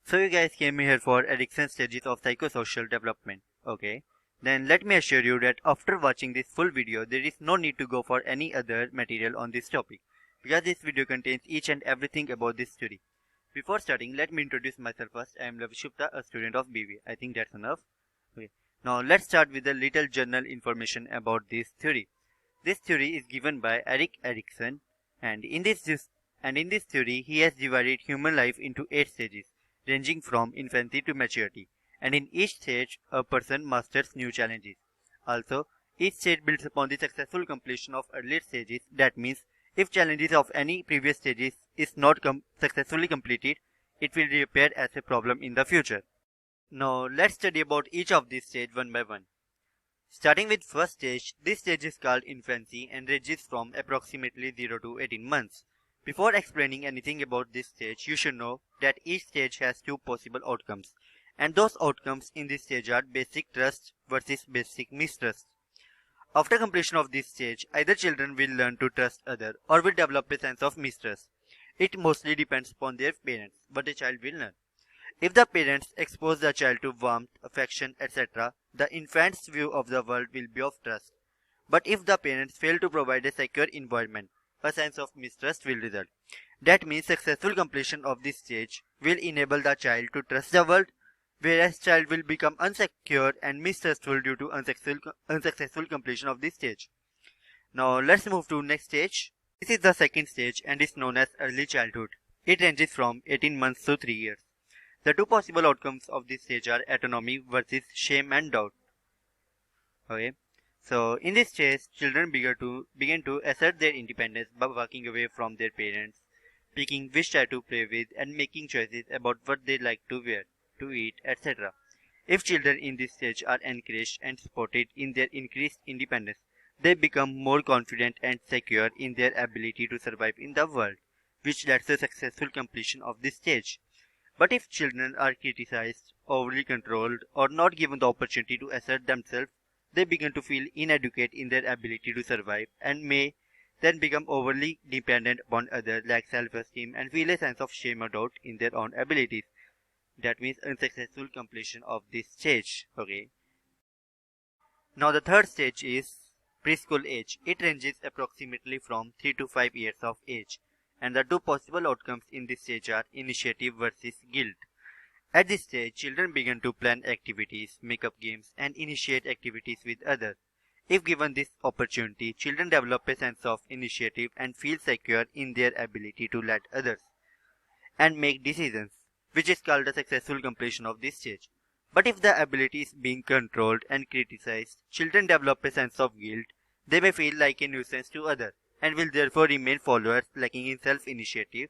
So you guys came here for Erikson's stages of psychosocial development. Okay. Then let me assure you that after watching this full video, there is no need to go for any other material on this topic, because this video contains each and everything about this theory. Before starting, let me introduce myself first. I am Lavish, a student of BV. I think that's enough. Okay. Now let's start with a little journal information about this theory. This theory is given by Erik Erikson, and in this theory he has divided human life into 8 stages, ranging from infancy to maturity, and in each stage a person masters new challenges. Also, each stage builds upon the successful completion of earlier stages. That means if challenges of any previous stages is not successfully completed, it will reappear as a problem in the future. Now let's study about each of these stages one by one. Starting with first stage, this stage is called infancy and ranges from approximately 0 to 18 months. Before explaining anything about this stage, you should know that each stage has 2 possible outcomes, and those outcomes in this stage are basic trust versus basic mistrust. After completion of this stage, either children will learn to trust others or will develop a sense of mistrust. It mostly depends upon their parents what a child will learn. If the parents expose the child to warmth, affection, etc., the infant's view of the world will be of trust. But if the parents fail to provide a secure environment, a sense of mistrust will result. That means successful completion of this stage will enable the child to trust the world, whereas child will become unsecure and mistrustful due to unsuccessful completion of this stage. Now let's move to next stage. This is the second stage and is known as early childhood. It ranges from 18 months to 3 years. The 2 possible outcomes of this stage are autonomy versus shame and doubt. Okay. So in this stage, children begin to assert their independence by walking away from their parents, picking which child to play with, and making choices about what they like to wear, to eat, etc. If children in this stage are encouraged and supported in their increased independence, they become more confident and secure in their ability to survive in the world, which leads to successful completion of this stage. But if children are criticized, overly controlled, or not given the opportunity to assert themselves, they begin to feel inadequate in their ability to survive and may then become overly dependent upon others, lack self-esteem, and feel a sense of shame or doubt in their own abilities. That means unsuccessful completion of this stage. Okay. Now the third stage is preschool age. It ranges approximately from 3 to 5 years of age, and the 2 possible outcomes in this stage are initiative versus guilt. At this stage, children begin to plan activities, make up games, and initiate activities with others. If given this opportunity, children develop a sense of initiative and feel secure in their ability to lead others and make decisions, which is called the successful completion of this stage. But if the ability is being controlled and criticized, children develop a sense of guilt. They may feel like a nuisance to others and will therefore remain followers lacking in self-initiative,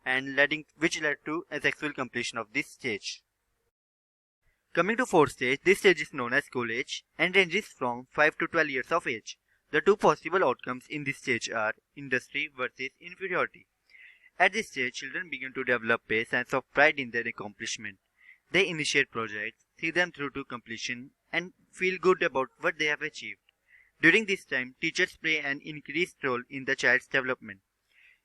and which led to a successful completion of this stage. Coming to fourth stage, this stage is known as school age and ranges from 5 to 12 years of age. The 2 possible outcomes in this stage are industry versus inferiority. At this stage, children begin to develop a sense of pride in their accomplishment. They initiate projects, see them through to completion, and feel good about what they have achieved. During this time, teachers play an increased role in the child's development.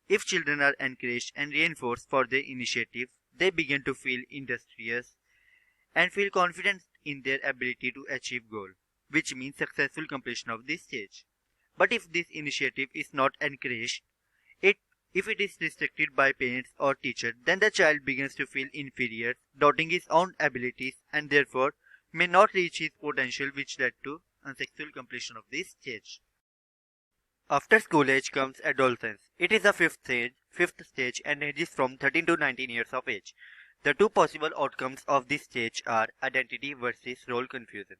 If children are encouraged and reinforced for their initiative, they begin to feel industrious and feel confident in their ability to achieve goal, which means successful completion of this stage. But if this initiative is not encouraged, if it is restricted by parents or teachers, then the child begins to feel inferior, doubting his own abilities, and therefore may not reach his potential, which led to unsuccessful completion of this stage. After school age comes adolescence. It is the fifth stage and ranges from 13 to 19 years of age. The 2 possible outcomes of this stage are identity versus role confusion.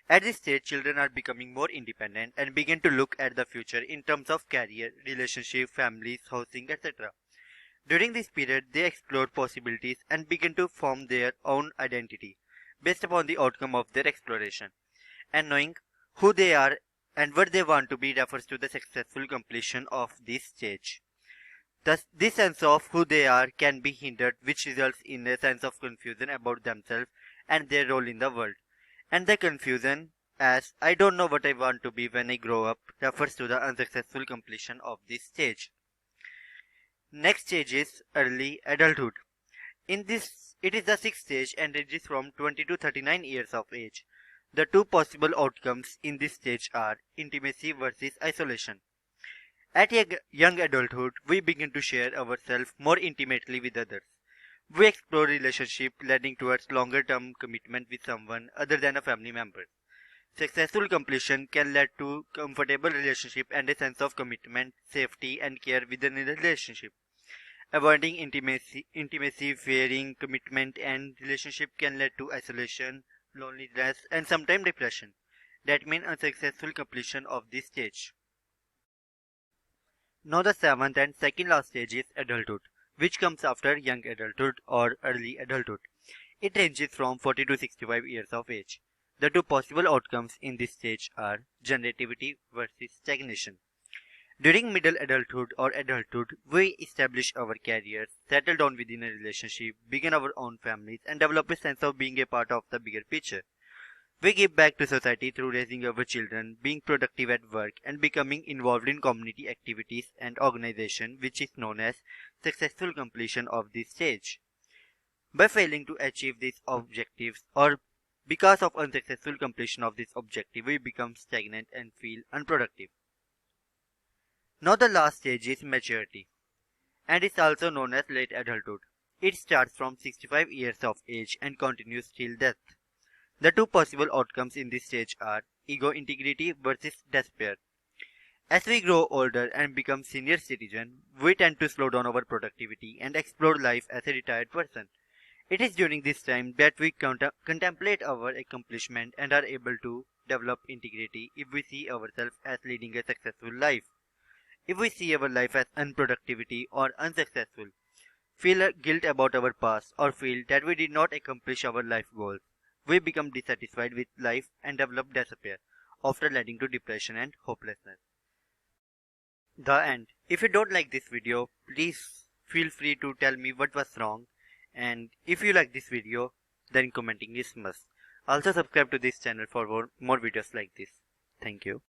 At this stage, children are becoming more independent and begin to look at the future in terms of career, relationship, families, housing, etc. During this period, they explore possibilities and begin to form their own identity based upon the outcome of their exploration. And knowing who they are and what they want to be refers to the successful completion of this stage. Thus, this sense of who they are can be hindered, which results in a sense of confusion about themselves and their role in the world. And the confusion as "I don't know what I want to be when I grow up" refers to the unsuccessful completion of this stage. Next stage is early adulthood. It is the sixth stage and ranges from 20 to 39 years of age. The two possible outcomes in this stage are intimacy versus isolation. At young adulthood, we begin to share ourselves more intimately with others. We explore relationships leading towards longer-term commitment with someone other than a family member. Successful completion can lead to comfortable relationship and a sense of commitment, safety, and care within a relationship. Avoiding intimacy, fearing commitment, and relationship can lead to isolation, loneliness, and sometimes depression. That means unsuccessful completion of this stage. Now the seventh and second last stage is adulthood, which comes after young adulthood or early adulthood. It ranges from 40 to 65 years of age. The two possible outcomes in this stage are generativity versus stagnation. During middle adulthood or adulthood, we establish our careers, settle down within a relationship, begin our own families, and develop a sense of being a part of the bigger picture. We give back to society through raising our children, being productive at work, and becoming involved in community activities and organization, which is known as successful completion of this stage. By failing to achieve these objectives or because of unsuccessful completion of this objective, we become stagnant and feel unproductive. Now the last stage is maturity, and is also known as late adulthood. It starts from 65 years of age and continues till death. The two possible outcomes in this stage are ego integrity versus despair. As we grow older and become senior citizens, we tend to slow down our productivity and explore life as a retired person. It is during this time that we contemplate our accomplishment and are able to develop integrity if we see ourselves as leading a successful life. If we see our life as unproductivity or unsuccessful, feel guilt about our past, or feel that we did not accomplish our life goals, we become dissatisfied with life and develop despair, often leading to depression and hopelessness. The end. If you don't like this video, please feel free to tell me what was wrong, and if you like this video, then commenting is must. Also subscribe to this channel for more videos like this. Thank you.